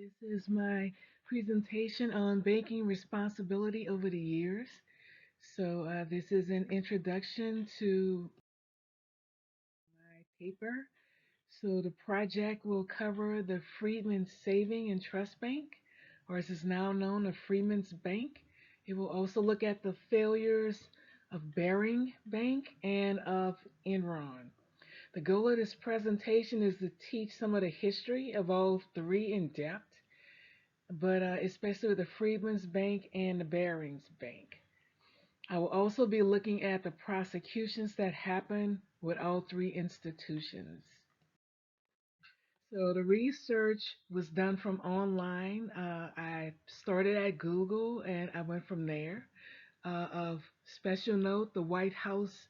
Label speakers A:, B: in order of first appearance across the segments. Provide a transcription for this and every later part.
A: This is my presentation on banking responsibility over the years. This is an introduction to my paper. The project will cover the Freedmen's Saving and Trust Bank, or as is now known, the Freedmen's Bank. It will also look at the failures of Baring Bank and of Enron. The goal of this presentation is to teach some of the history of all three in depth, but especially with the Freedmen's Bank and the Barings Bank. I will also be looking at the prosecutions that happen with all three institutions. So the research was done from online. I started at Google and I went from there. Of special note, the White House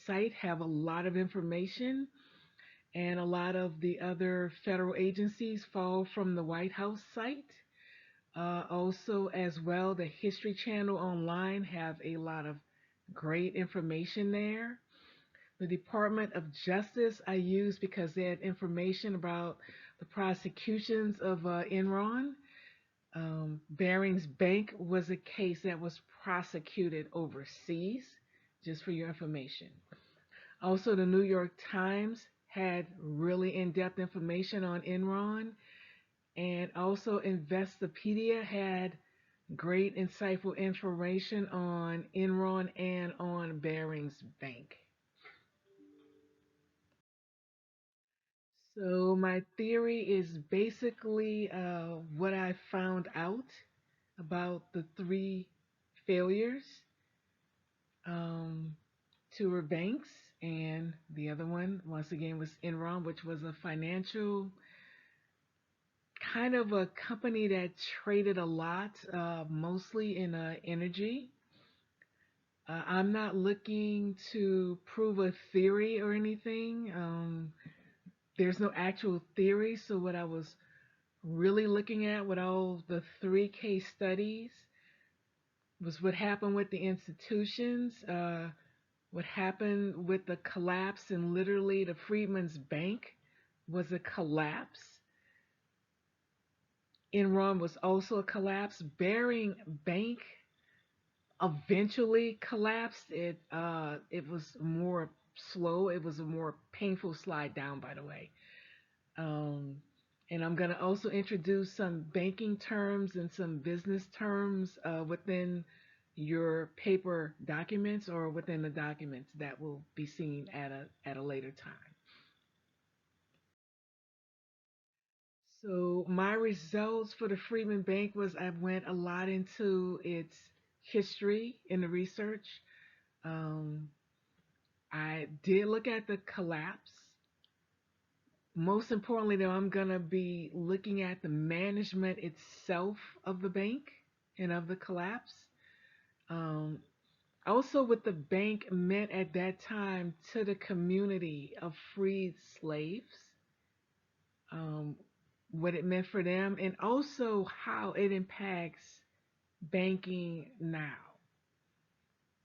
A: site have a lot of information, and a lot of the other federal agencies fall from the White House site. Also, as well, the History Channel online have a lot of great information there. The Department of Justice I use because they had information about the prosecutions of Enron. Barings Bank was a case that was prosecuted overseas, just for your information. Also, the New York Times had really in-depth information on Enron, and also Investopedia had great insightful information on Enron and on Barings Bank. So my theory is basically what I found out about the three failures. Um, Two were banks, and the other one, once again, was Enron, which was a financial kind of a company that traded a lot, mostly in energy. I'm not looking to prove a theory or anything. There's no actual theory, so what I was really looking at with all the three case studies was what happened with the institutions, what happened with the collapse, and literally the Freedmen's Bank was a collapse. Enron was also a collapse. Baring Bank eventually collapsed. It was more slow. It was a more painful slide down, by the way. Um, and I'm going to also introduce some banking terms and some business terms within your paper documents or within the documents that will be seen at a later time. So my results for the Freedman Bank was I went a lot into its history in the research. Um, I did look at the collapse. Most importantly, though, I'm going to be looking at the management itself of the bank and of the collapse. Um, Also, what the bank meant at that time to the community of freed slaves, um, what it meant for them, and also how it impacts banking now.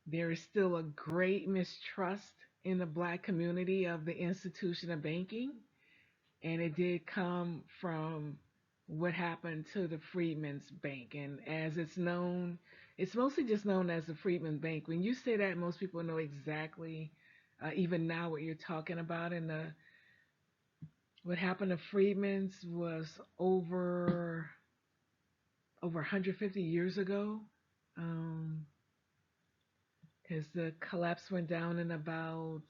A: There is still a great mistrust in the black community of the institution of banking, and it did come from what happened to the Freedmen's Bank. And as it's known, it's mostly just known as the Freedmen's Bank. When you say that, most people know exactly, even now, what you're talking about. And what happened to Freedmen's was over 150 years ago. Um, because the collapse went down in about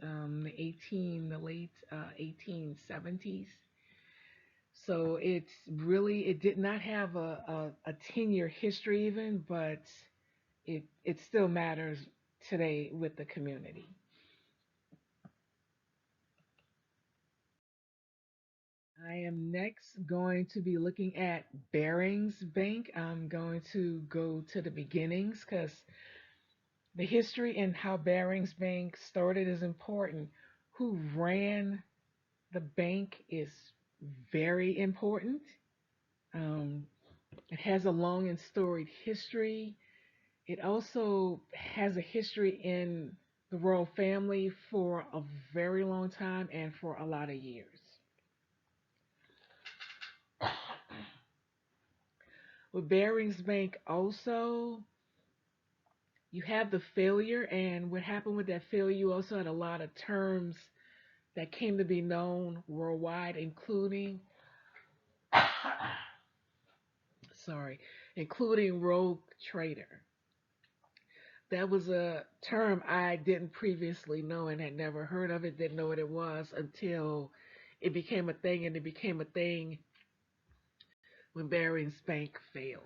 A: the late 1870s. So it did not have a 10-year history even, but it still matters today with the community. I am next going to be looking at Barings Bank. I'm going to go to the beginnings because the history and how Barings Bank started is important. Who ran the bank is very important. Um, it has a long and storied history. It also has a history in the royal family for a very long time and for a lot of years. With Barings Bank also, you have the failure, and what happened with that failure, you also had a lot of terms that came to be known worldwide, including, sorry, including rogue trader. That was a term I didn't previously know and had never heard of it, didn't know what it was until it became a thing, and it became a thing when Barings Bank failed.